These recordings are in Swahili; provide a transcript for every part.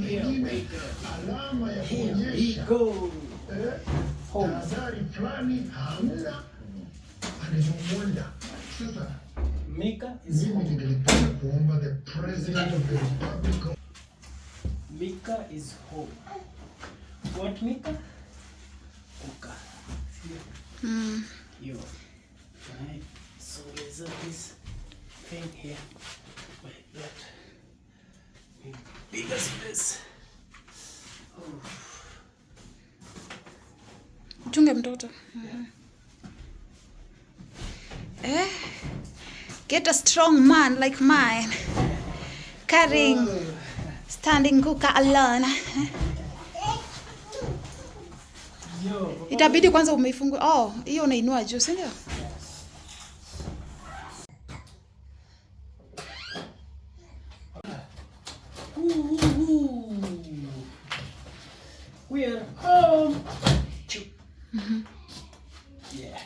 Here we go. Tahadhari fulani hamna, anazungumza sasa. Mika is home. Ningelipenda kuomba the president of the republic. Mika is home. What Mika? Kuka. Yo. Right. So there's this thing here like that. Bigger space. Chunge mtoto. Get a strong man like mine. Carrying, standing cooker alone. Itabidi kwanza umeifungue. Oh, hiyo unainua juu, si ndio? We are home. Yeah.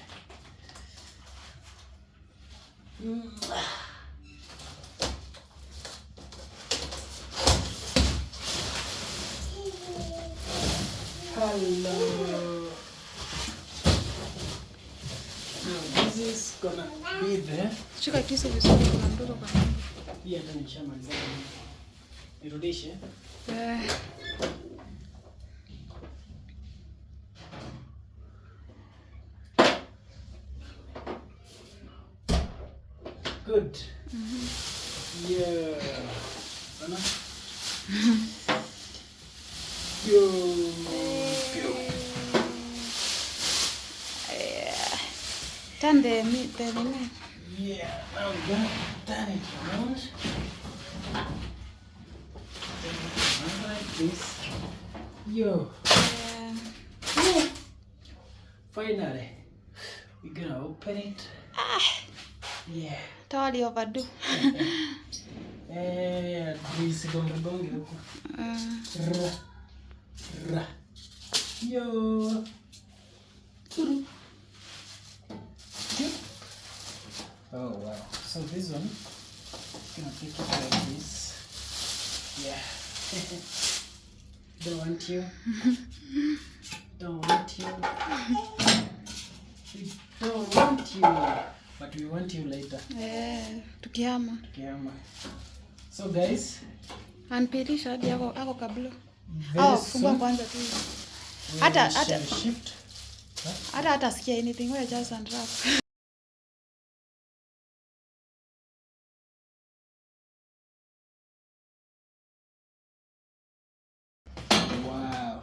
Hello. Now this is gonna be there. Shika kisu vizuri kuna mtoto kwa nyumba. Hii hata nishamaliza. Nirudishe. Good. Yeah. Ana? Yo. Turn the lemon. Yeah, now we're gonna turn it around. Like this. Yo. Finally, we're gonna open it. Yeah. Totally overdue. This gongi huko. Ra. Yo. Oh wow. So this one, gonna pick it like this. Yeah. Don't want you. Don't want you. We don't want you. But we want you later. Tukihama. So guys, anpitisha hadi ako kabla. Fungua kwanza tu. Hata sikia anything, wewe just unwrap. Wow.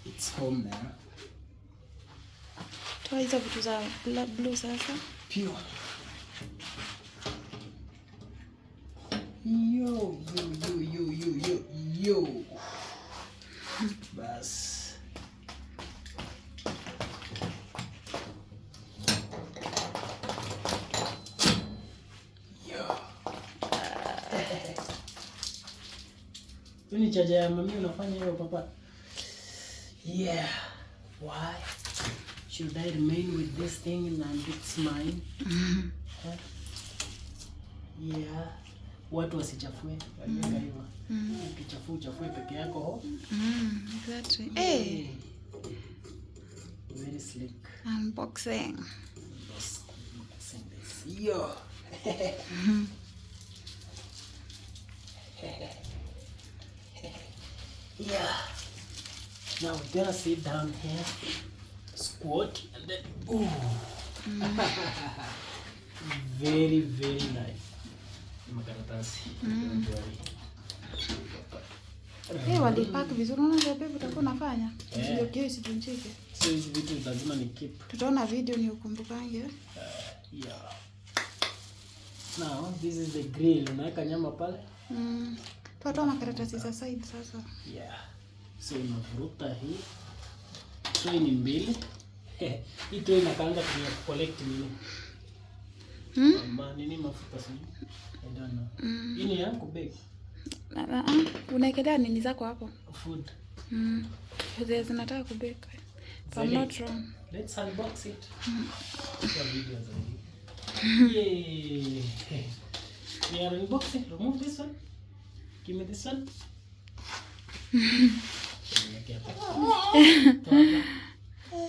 It's home now. Toa hizo vitu za blue sasa. Pure. Yo. Bas. Yo. Ni chaja ya mami unafanya hiyo papa? Yeah. Why should I remain with this thing and it's mine? Yeah. Watu wasichafue. Wajeka hivyo. Ukichafue peke yako. Exactly. Very slick. Unboxing. Yo. Yeah. Now we're gonna sit down here, squat, and then very, very nice. Makaratasi. Walipack vizuri, unaona baby utakuwa unafanya. Ndio kio isivunjike. So hizi vitu lazima ni keep. Tutaona video ni ukumbukange. Yeah. Now this is the grill. Unaweka nyama pale. Tutoa makaratasi za side sasa. Yeah. So unavuruta hii. Tray ni mbili. Hii tray inakaanga kwa collect nini? Nini mafuta sini? I don't know. Hii ni yangu bake. Unaekelea nini zako hapo? Food. Zinataka kubake. If I'm not wrong. Let's unbox it. Yay! We are unboxing. Remove this one. Give me this one.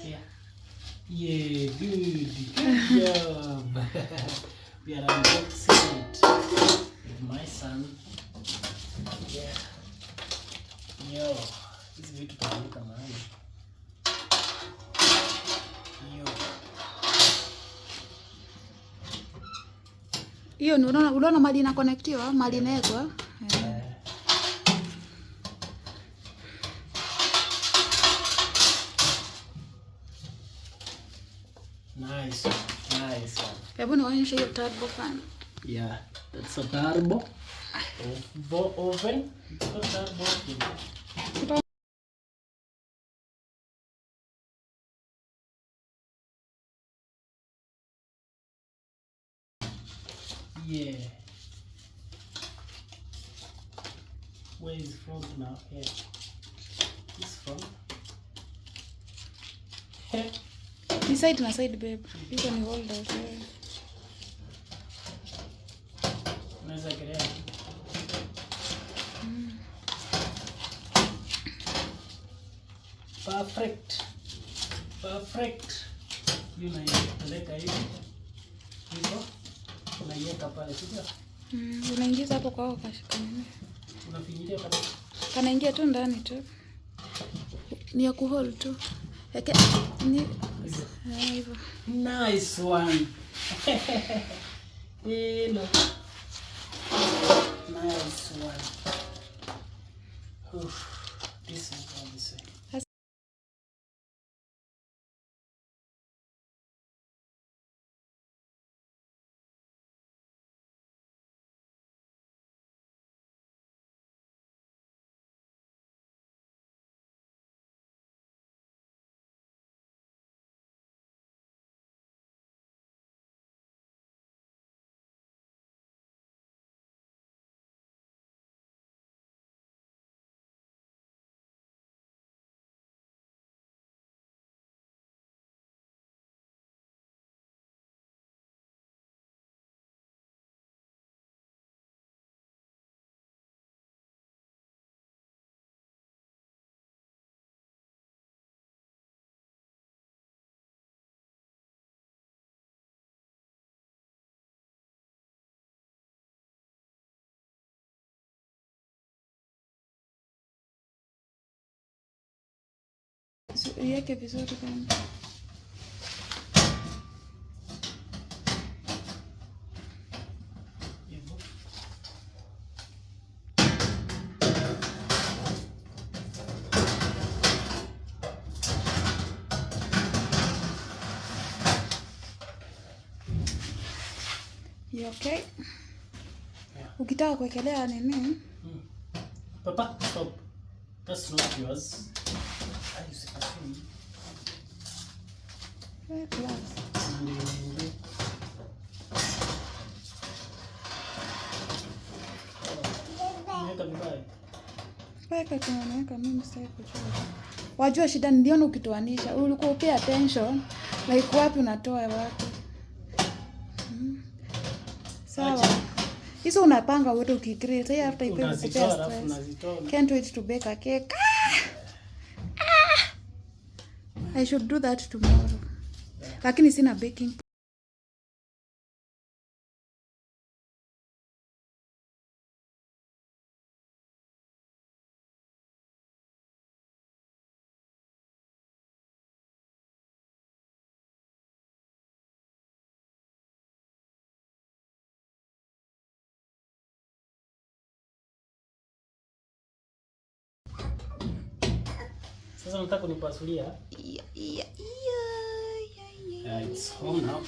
Yeah. Yeah, good. Good job. We are unboxing it with my son. Yeah. Yo. Hizi vitu tunaweka mahali. Yo. Hiyo ni unaona mali ina connectiwa, mali inawekwa. Nice. Nice. Hebu nionyeshe hiyo turbo fan. Yeah, that's a turbo oven. It's a turbo oven. Yeah. Where is front now? Here. This front. This side na side babe. Hizo ni holders. Unaweza kelea. Perfect. Perfect. Unaiweka hivi. Hivyo. Unaiweka pale sio? Unaingiza hapo kwa kashika nini? Unafinyilia pale. Kanaingia tu ndani tu. Ni ya kuhold tu. Eke ni hivyo. Nice one. Hello. Nice one. Oof. This is all the same. Iweke vizuri kama. Okay. Yeah. Ukitaka kuwekelea nini? Papa, stop. That's not yours. Are you serious? Relax. Weka tunaweka mimi sasa kujua. Wajua shida niliona ukitoanisha. Ulikuwa pay attention like wapi unatoa wapi. Sawa. Hizo unapanga wote ukicreate. Sasa after you prepare stress. Can't wait to bake a cake. I should do that tomorrow. Lakini sina baking. Sasa nataka kunipasulia. It's home now.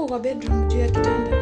kwa bedroom juu ya kitanda.